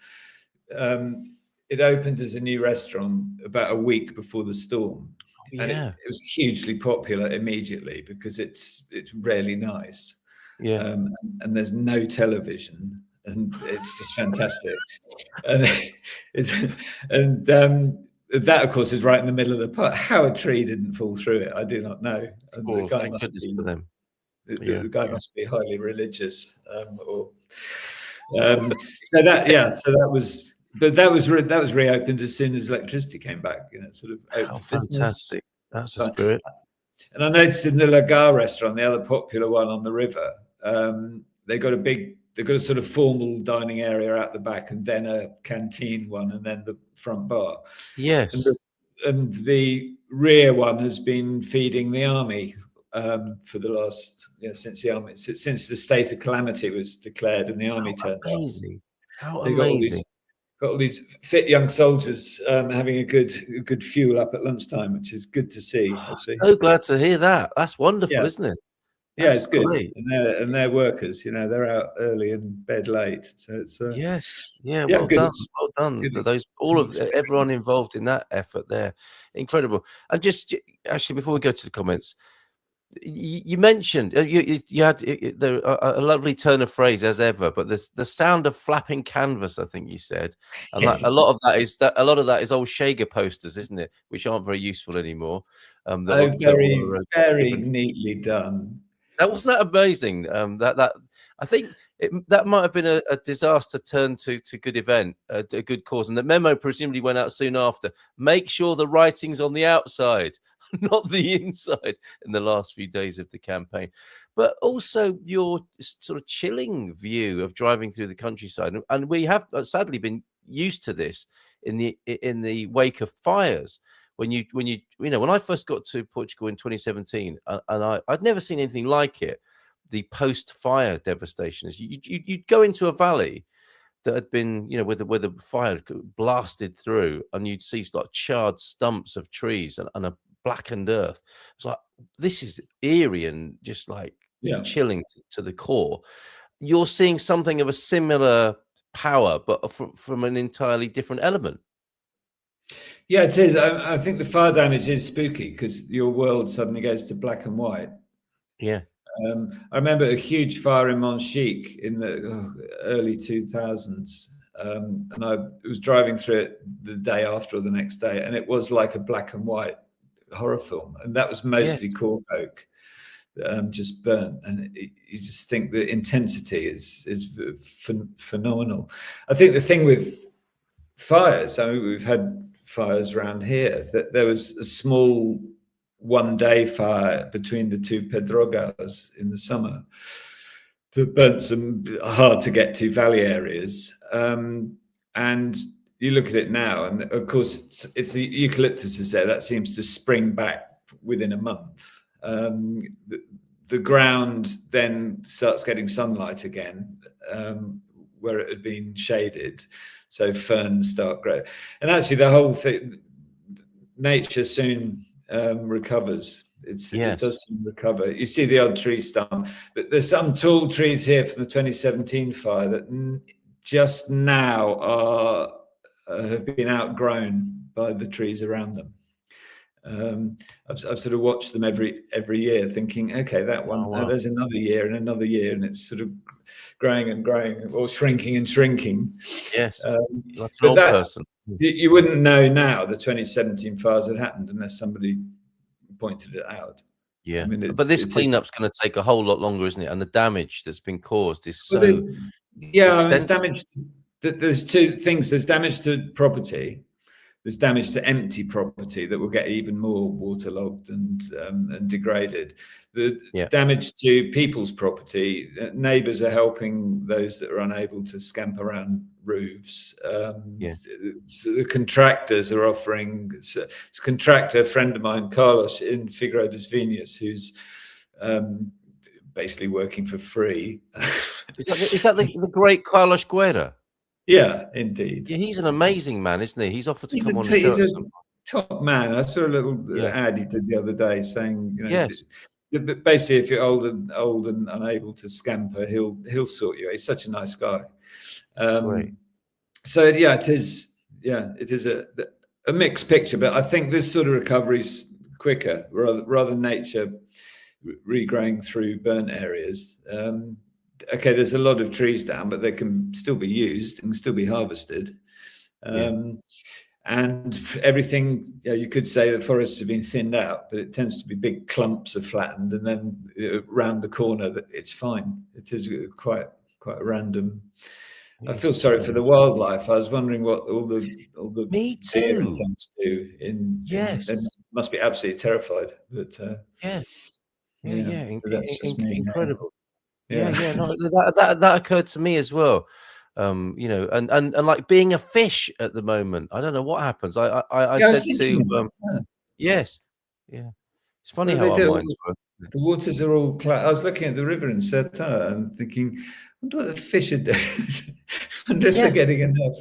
It opened as a new restaurant about a week before the storm, and it was hugely popular immediately because it's really nice. And there's no television, and it's just fantastic. And that, of course, is right in the middle of the park. How a tree didn't fall through it, I do not know. And the guy must be, the guy must be highly religious, so that was. But that was reopened as soon as electricity came back. Sort of open fantastic! That's the spirit. And I noticed in the Lagar restaurant, the other popular one on the river, they've got a sort of formal dining area out the back, and then a canteen one, and then the front bar. Yes. And the rear one has been feeding the army for the last since the state of calamity was declared and the army turned up. Amazing! How amazing! Got all these fit young soldiers having a good fuel up at lunchtime, which is good to see. So glad to hear that. That's wonderful, isn't it? That's it's good. Great. And they're workers. They're out early and bed late. So it's well done. Those everyone involved in that effort there, incredible. And just actually, before we go to the comments, you mentioned you had a lovely turn of phrase as ever, but the sound of flapping canvas, I think you said, and a lot of that is old Shager posters, isn't it? Which aren't very useful anymore. Very neatly done. Wasn't that amazing? That I think that might have been a disaster turned to good event, a good cause. And the memo presumably went out soon after. Make sure the writing's on the outside, not the inside, in the last few days of the campaign. But also your sort of chilling view of driving through the countryside. And we have sadly been used to this in the wake of fires. When I first got to Portugal in 2017, and I'd never seen anything like it. The post-fire devastation is you'd go into a valley that had been, where the fire blasted through, and you'd see like charred stumps of trees and a blackened earth. It's like, this is eerie and just like chilling to the core. You're seeing something of a similar power, but from an entirely different element. Yeah, it is. I think the fire damage is spooky because your world suddenly goes to black and white. Yeah. I remember a huge fire in Montchique in the early 2000s, and I was driving through it the day after or the next day, and it was like a black and white horror film, and that was mostly cork oak, just burnt, and you just think the intensity is phenomenal. I think the thing with fires, I mean, we've had fires around here, that there was a small one-day fire between the two Pedrogas in the summer that burnt some hard to get to valley areas, and you look at it now, and of course if the eucalyptus is there, that seems to spring back within a month. The ground then starts getting sunlight again, where it had been shaded, so ferns start growing, and actually the whole thing, nature soon recovers. It does recover. You see the odd tree stump. There's some tall trees here from the 2017 fire that just now have been outgrown by the trees around them. I've sort of watched them every year, thinking, okay, that one, there's another year and another year, and it's sort of growing and growing, or shrinking and shrinking. Yes, like an but old person. You wouldn't know now the 2017 fires had happened unless somebody pointed it out. Yeah, I mean, but this cleanup's going to take a whole lot longer, isn't it? And the damage that's been caused is so it's damage. There's two things. There's damage to property. There's damage to empty property that will get even more waterlogged and degraded. The damage to people's property, neighbours are helping those that are unable to scamp around roofs. So the contractors are offering. It's a contractor, a friend of mine, Carlos, in Figueira das Vinhas, who's basically working for free. Is that the great Carlos Guerra? Yeah, indeed. Yeah, he's an amazing man, isn't he? He's offered to come on the show. He's a top man. I saw a little ad he did the other day saying, basically, if you're old and unable to scamper, he'll sort you. He's such a nice guy. So it is. Yeah, it is a mixed picture, but I think this sort of recovery is quicker, rather than nature regrowing through burnt areas. Okay, there's a lot of trees down, but they can still be used and still be harvested. And everything, you could say the forests have been thinned out, but it tends to be big clumps of flattened, and then round the corner, that it's fine. It is quite random. I feel sorry for the wildlife. I was wondering what all the me too do and must be absolutely terrified. But that's just incredible. No, that occurred to me as well. And like being a fish at the moment, I don't know what happens. I said to it's funny how our minds work. The waters are all I was looking at the river in Serta and thinking, I wonder what the fish are doing. I wonder if they're getting enough.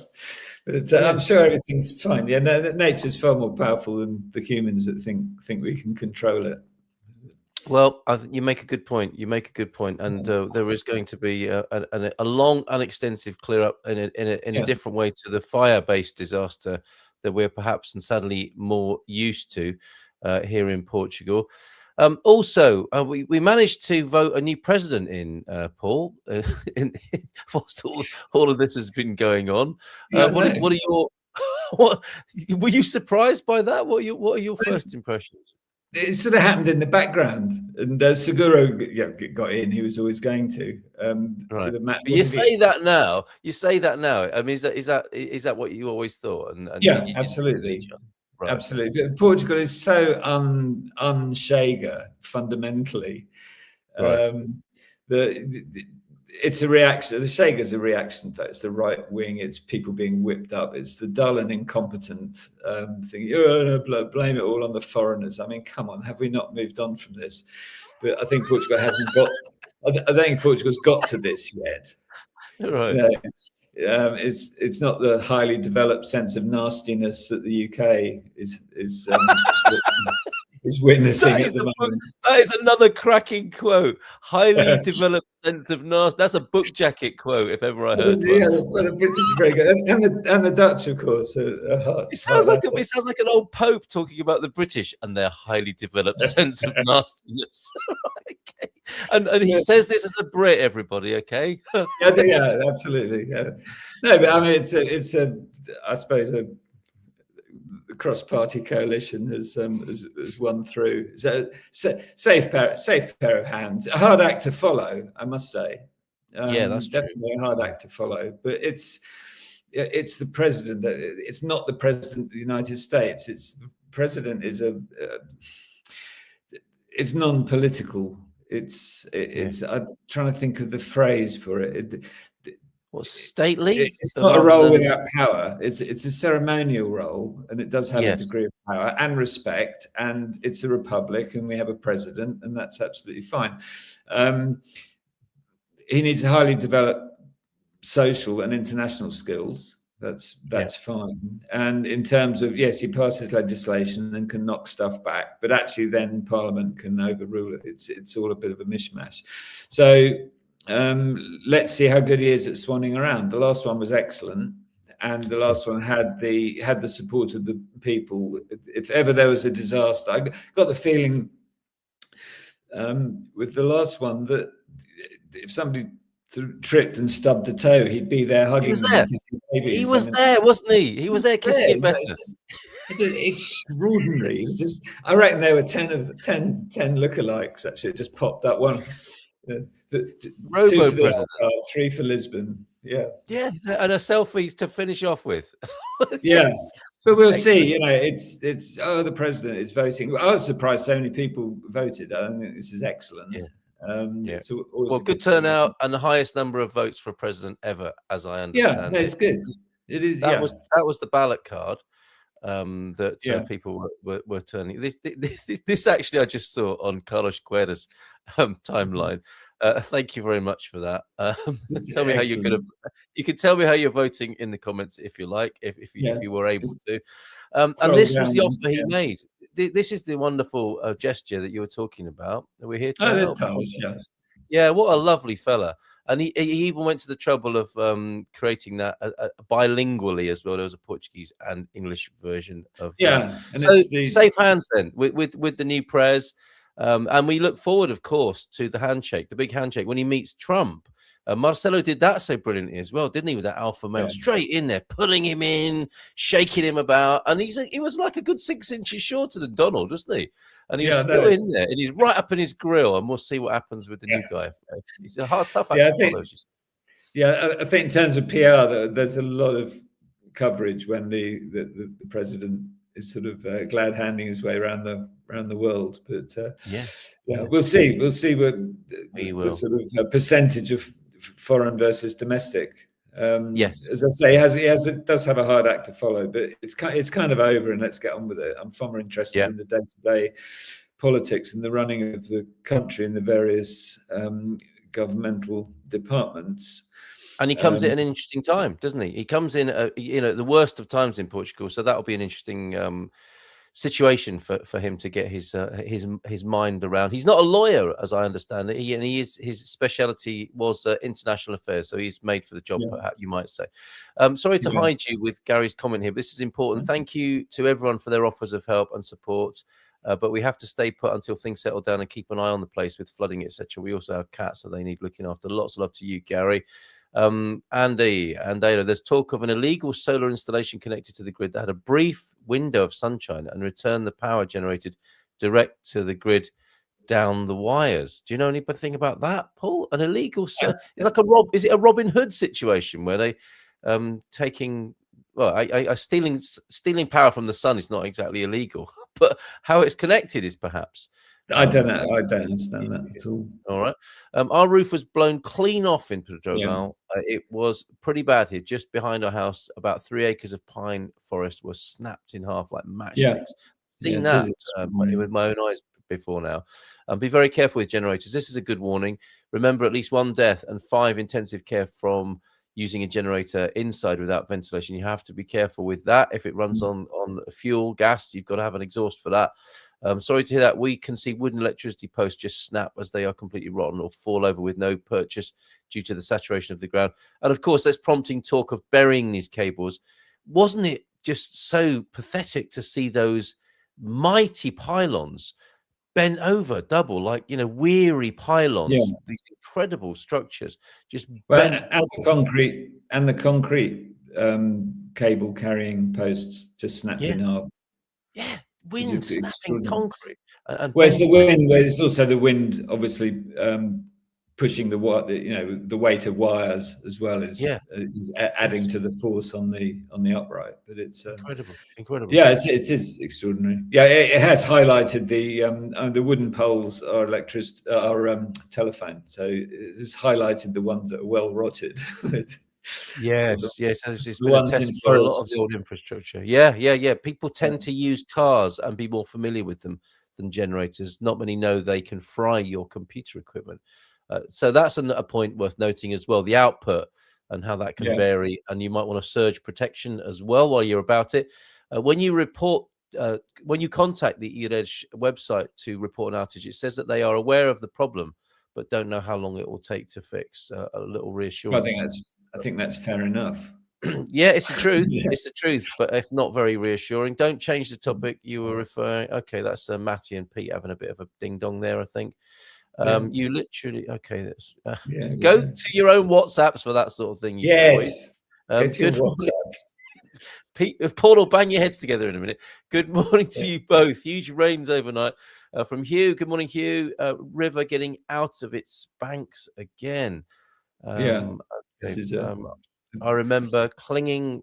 But I'm sure everything's fine. Yeah, nature's far more powerful than the humans that think we can control it. Well, I think you make a good point. And there is going to be a long and extensive clear up in a different way to the fire-based disaster that we're perhaps and sadly more used to here in Portugal. Also, we managed to vote a new president in Paul. Whilst all of this has been going on, what are your? What were you surprised by that? What are your first impressions? it sort of happened in the background, and Seguro got in. He was always going to. Right. But But you say that now. You say that now. I mean, is that what you always thought? And yeah, you absolutely, right. absolutely. But Portugal is so unshager fundamentally. Right. It's a reaction. The Shager's a reaction. It's the right wing. It's people being whipped up. It's the dull and incompetent thing. Oh, no, blame it all on the foreigners. I mean, come on, have we not moved on from this? But I think Portugal hasn't got. I don't think Portugal's got to this yet. Right. You know, it's not the highly developed sense of nastiness that the UK is witnessing at the moment. That is another cracking quote. Highly developed sense of nasty. That's a book jacket quote, if ever I heard one. Yeah, well, the British are very good, and the Dutch, of course. It sounds like an old pope talking about the British and their highly developed sense of nastiness. Okay. And he says this as a Brit, everybody. Okay. Yeah, absolutely. Yeah. No, but I mean, it's a I suppose a cross-party coalition has won through. So safe pair of hands. A hard act to follow, I must say. Yeah, that's definitely true. a hard act to follow. But it's the president. It's not the president of the United States. It's the president is it's non-political. It's I'm trying to think of the phrase for it. What, stately? It's not a role without power. It's a ceremonial role, and it does have a degree of power and respect. And it's a republic, and we have a president, and that's absolutely fine. He needs highly developed social and international skills. That's fine. And in terms of, yes, he passes legislation and can knock stuff back, but actually then Parliament can overrule it. It's all a bit of a mishmash. So let's see how good he is at swanning around. The last one was excellent, and the last one had the support of the people. If ever there was a disaster, I got the feeling with the last one that if somebody tripped and stubbed a toe, he'd be there hugging them and kissing babies. He was there, wasn't he? He was there kissing it better. Extraordinary. It was just, I reckon there were 10 lookalikes actually. It just popped up. One, two for the World, 3 for Lisbon. Yeah, and a selfie to finish off with. Yeah, but we'll see. You know, it's the president is voting. I was surprised so many people voted. I think this is excellent. Yeah. Well, good turnout and the highest number of votes for a president ever, as I understand. Yeah, that's good. It is. That was the ballot card that people were turning. This actually I just saw on Carlos Cuerda's timeline. Thank you very much for that. Tell me how you're going to. You can tell me how you're voting in the comments if you like, if you were able to. And this was the offer he made. This is the wonderful gesture that you were talking about. We're here to help. Carlos, yeah, what a lovely fella. And he even went to the trouble of creating that bilingually as well. There was a Portuguese and English version of and so safe hands then with the new prez. And we look forward, of course, to the handshake, the big handshake when he meets Trump. Marcelo did that so brilliantly as well, didn't he? With that alpha male straight in there, pulling him in, shaking him about, and he was like a good 6 inches shorter than Donald, wasn't he? And he was still in there, and he's right up in his grill. And we'll see what happens with the new guy. He's a tough act to follow. I think in terms of PR, there's a lot of coverage when the president is sort of glad handing his way around the world. But we'll see. We'll see what the sort of percentage of foreign versus domestic. As I say, it does have a hard act to follow, but it's kind of over, and let's get on with it. I'm far more interested in the day-to-day politics and the running of the country and the various governmental departments. And he comes at an interesting time, doesn't he? He comes in, the worst of times in Portugal, so that'll be an interesting situation for him to get his mind around. He's not a lawyer, as I understand it. His speciality was international affairs, so he's made for the job, you might say. Sorry to hide you with Gary's comment here, but this is important. Thank you to everyone for their offers of help and support. But we have to stay put until things settle down and keep an eye on the place with flooding, etc. We also have cats, so they need looking after. Lots of love to you, Gary. Andy, there's talk of an illegal solar installation connected to the grid that had a brief window of sunshine and returned the power generated direct to the grid down the wires. Do you know anything about that, Paul? An illegal, it's like is it a Robin Hood situation where they taking, well, I stealing power from the sun is not exactly illegal, but how it's connected is perhaps. I don't know. I don't understand that at all. All right. Our roof was blown clean off in Portugal. It was pretty bad here. Just behind our house, about 3 acres of pine forest was snapped in half like matchsticks. Seen that with my own eyes before now. Be very careful with generators. This is a good warning. Remember, at least 1 death and 5 intensive care from using a generator inside without ventilation. You have to be careful with that. If it runs on fuel, gas, you've got to have an exhaust for that. Sorry to hear that. We can see wooden electricity posts just snap as they are completely rotten or fall over with no purchase due to the saturation of the ground. And of course, that's prompting talk of burying these cables. Wasn't it just so pathetic to see those mighty pylons bent over double, like, weary pylons, these incredible structures just bent. And the concrete cable carrying posts just snapped in half. Yeah. Wind snapping concrete. Where's the wind? There's also the wind, obviously, pushing the weight of wires as well is adding to the force on the upright. But it's incredible. Yeah, it is extraordinary. Yeah, it has highlighted the wooden poles are telephone, so it's highlighted the ones that are well rotted. Yes, it's been a test for a lot of the old infrastructure. Yeah. People tend to use cars and be more familiar with them than generators. Not many know they can fry your computer equipment. So that's a point worth noting as well, the output and how that can vary. And you might want a surge protection as well while you're about it. When you contact the EREDGE website to report an outage, it says that they are aware of the problem, but don't know how long it will take to fix. A little reassurance. I think that's fair enough. Yeah, it's the truth. It's the truth, but if not very reassuring. Don't change the topic. You were referring. Okay, that's Matty and Pete having a bit of a ding dong there, I think. You literally. Okay, that's go to your own WhatsApps for that sort of thing. Yes. Good WhatsApps. Pete, Paul will bang your heads together in a minute. Good morning to you both. Huge rains overnight. From Hugh. Good morning, Hugh. River getting out of its banks again. I remember climbing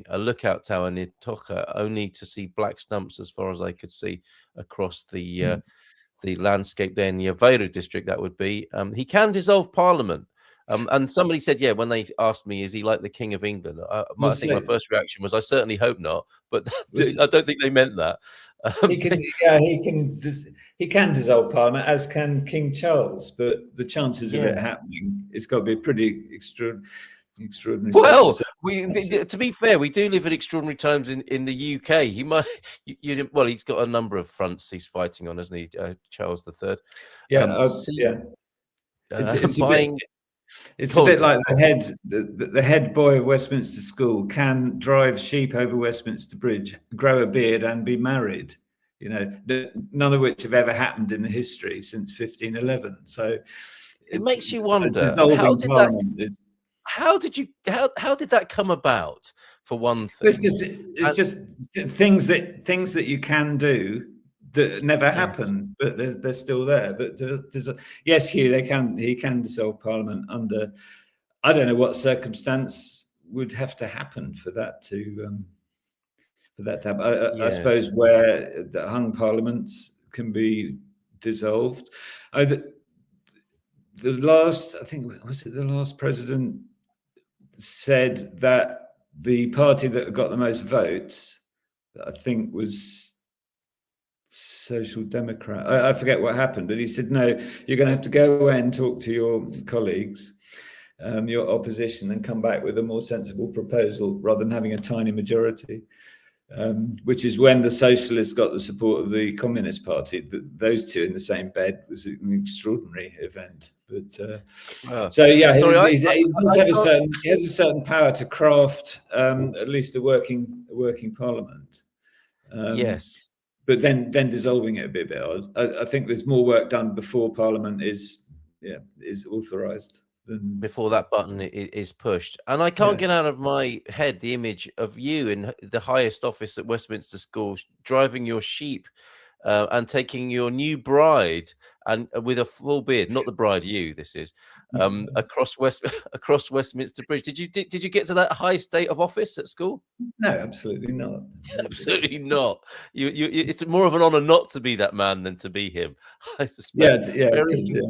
a lookout tower near Tocha, only to see black stumps as far as I could see across the landscape there in the Aveiro district. That would be. He can dissolve Parliament. And somebody said, when they asked me, is he like the King of England? I think my first reaction was, I certainly hope not, but I don't think they meant that. He can dissolve Parliament, as can King Charles, but the chances of it happening, it's got to be pretty extraordinary. Well, to be fair, we do live in extraordinary times in the UK. He might, he's got a number of fronts he's fighting on, hasn't he, Charles III? It's a bit like the head boy of Westminster School can drive sheep over Westminster Bridge, grow a beard, and be married. None of which have ever happened in the history since 1511. So it makes you wonder. How did that come about? For one thing, it's just things that you can do that never happen, but they're still there. But yes, Hugh, he can dissolve Parliament under, I don't know what circumstance would have to happen for that to happen. I suppose where the hung parliaments can be dissolved. The last president said that the party that got the most votes, I think, was Social Democrat. I forget what happened, but he said, no, you're going to have to go away and talk to your colleagues, your opposition, and come back with a more sensible proposal rather than having a tiny majority, which is when the Socialists got the support of the Communist Party. Those two in the same bed was an extraordinary event. But he has a certain power to craft at least a working parliament. Yes. But then dissolving it a bit odd. I think there's more work done before Parliament is authorised. Before that button is pushed. And I can't get out of my head the image of you in the highest office at Westminster School driving your sheep and taking your new bride and with a full beard, not the bride you, this is, across across Westminster Bridge. Did you get to that high state of office at school? No, absolutely not. Absolutely not. It's more of an honor not to be that man than to be him, I suspect. Yeah, it is, yeah.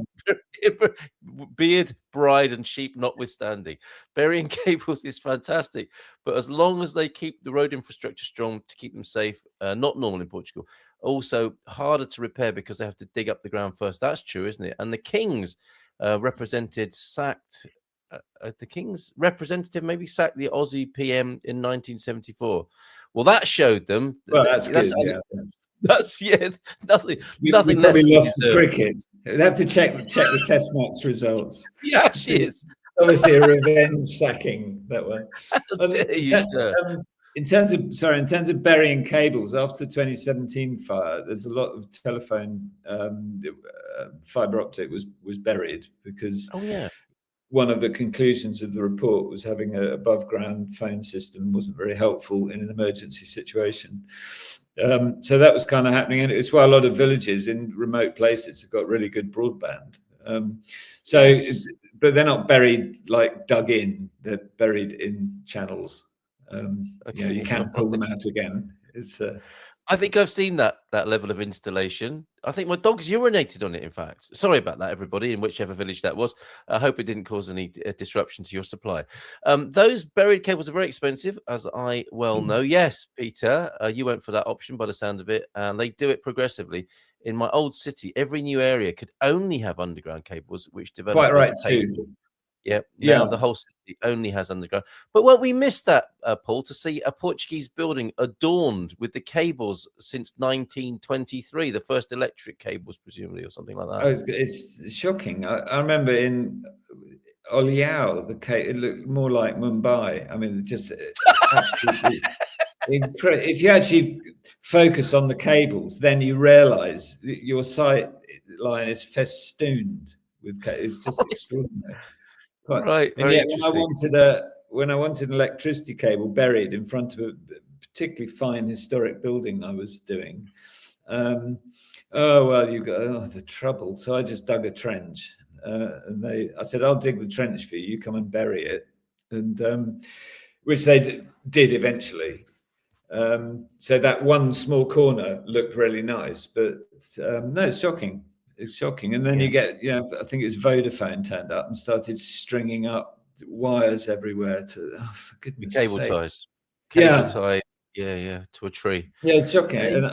Beard, bride, and sheep notwithstanding, burying cables is fantastic. But as long as they keep the road infrastructure strong to keep them safe, not normal in Portugal. Also harder to repair because they have to dig up the ground first. That's true, isn't it? And the King's sacked. The King's representative maybe sacked the Aussie PM in 1974. Well, that showed them. Well, that's good. Yeah, that's nothing. We Nothing probably less lost the cricket. We'd have to check the Test match results. Yeah, she is obviously a revenge sacking, that one. In terms of burying cables after the 2017 fire, there's a lot of telephone fiber optic was buried because one of the conclusions of the report was having an above ground phone system wasn't very helpful in an emergency situation. So that was kind of happening, and it's why a lot of villages in remote places have got really good broadband. But they're not buried like dug in; they're buried in channels. You can pull them out again. It's. I think I've seen that level of installation. I think my dog's urinated on it, in fact. Sorry about that, everybody, in whichever village that was. I hope it didn't cause any disruption to your supply. Those buried cables are very expensive, as I well know. Yes, Peter, you went for that option by the sound of it, and they do it progressively. In my old city, every new area could only have underground cables, which developers quite right paid too. for. Yep. Now the whole city only has underground. But won't we miss that, Paul, to see a Portuguese building adorned with the cables since 1923, the first electric cables, presumably, or something like that? Oh, it's shocking. I remember in Oliao, it looked more like Mumbai. I mean, just absolutely incredible. If you actually focus on the cables, then you realise that your sight line is festooned with cables. It's just extraordinary. Right. And yet, when I wanted an electricity cable buried in front of a particularly fine historic building I was doing, the trouble. So I just dug a trench, and I said, "I'll dig the trench for you. You come and bury it," and which they did eventually. So that one small corner looked really nice, but no, it's shocking. It's shocking. And then you get, I think it was Vodafone turned up and started stringing up wires everywhere for goodness cable sake. ties. Cable tie, to a tree. Yeah, it's shocking. And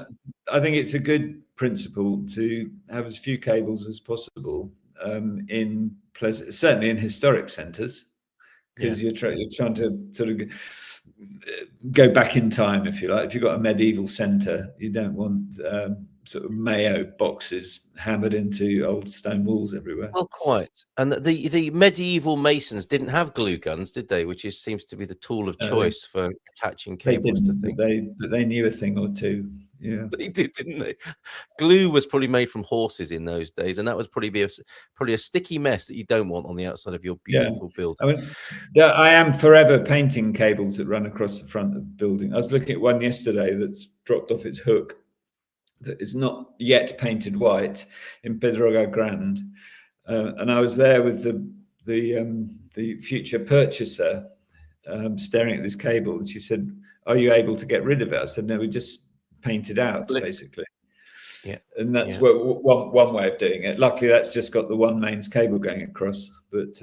I think it's a good principle to have as few cables as possible certainly in historic centres, because you're trying to sort of go back in time, if you like. If you've got a medieval centre, you don't want sort of Mayo boxes hammered into old stone walls everywhere. Well, quite. And the medieval masons didn't have glue guns, did they? Which seems to be the tool of choice for attaching cables to things. But they knew a thing or two. Yeah, they did, didn't they? Glue was probably made from horses in those days, and that was probably a sticky mess that you don't want on the outside of your beautiful building. I mean, I am forever painting cables that run across the front of the building. I was looking at one yesterday that's dropped off its hook, that is not yet painted white in Pedroga Grande, and I was there with the future purchaser staring at this cable, and she said, "Are you able to get rid of it?" I said, "No, we just paint it out, basically." Yeah, and that's one way of doing it. Luckily, that's just got the one mains cable going across, but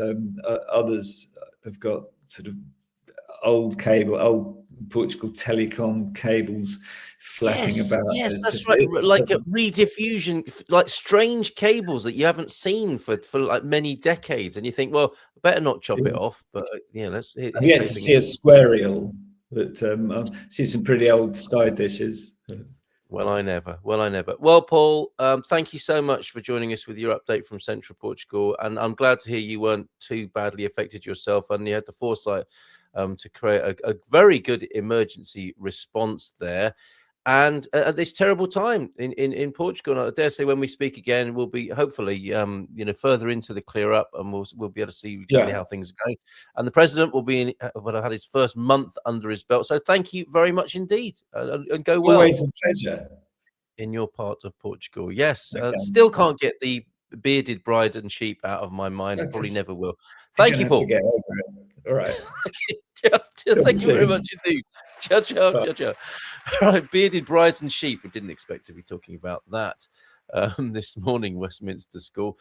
others have got sort of old Portugal telecom cables flapping about. Yes, that's right. Like rediffusion, like strange cables that you haven't seen for like many decades, and you think, well, I better not chop it off. But let's. I've yet to see a squarial, but I see some pretty old sky dishes. Well, I never. Well, Paul, thank you so much for joining us with your update from Central Portugal, and I'm glad to hear you weren't too badly affected yourself, and you had the foresight to create a very good emergency response there. And at this terrible time in Portugal, and I dare say when we speak again, we'll be hopefully further into the clear up, and we'll be able to see exactly how things are going. And the president will be had his first month under his belt. So thank you very much indeed, and go well. Always a pleasure. in your part of Portugal. Yes, Okay. still can't get the bearded bride and sheep out of my mind. That's Probably just- never will. You're Thank gonna you, have to Paul. get over it. All right. Thank you very soon. much indeed. Ciao, ciao, Bye. ciao, ciao. All right, bearded brides and sheep. We didn't expect to be talking about that this morning, Westminster School.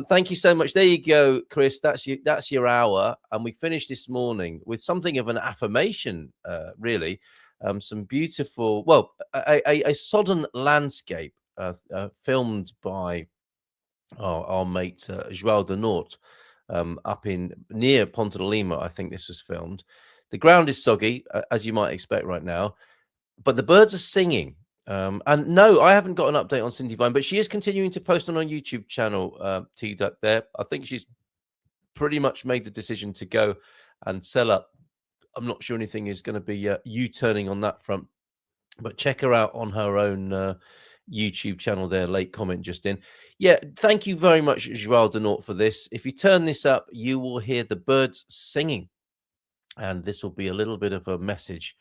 Thank you so much. There you go, Chris. That's your hour, and we finished this morning with something of an affirmation, really. Some beautiful, well, a sodden landscape filmed by our mate João de Norte up in near Ponta de Lima. I think this was filmed. The ground is soggy, as you might expect right now, but the birds are singing. And no, I haven't got an update on Cindy Vine, but she is continuing to post on our YouTube channel, T-Duck there. I think she's pretty much made the decision to go and sell up. I'm not sure anything is going to be U-turning on that front, but check her out on her own YouTube channel there. Late comment just in. Yeah, thank you very much, João de Norte, for this. If you turn this up, you will hear the birds singing. And this will be a little bit of a message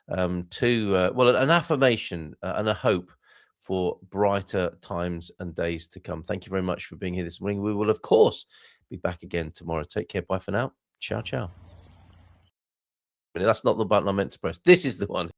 to, well, an affirmation and a hope for brighter times and days to come. Thank you very much for being here this morning. We will, of course, be back again tomorrow. Take care. Bye for now. Ciao, ciao. That's not the button I meant to press. This is the one.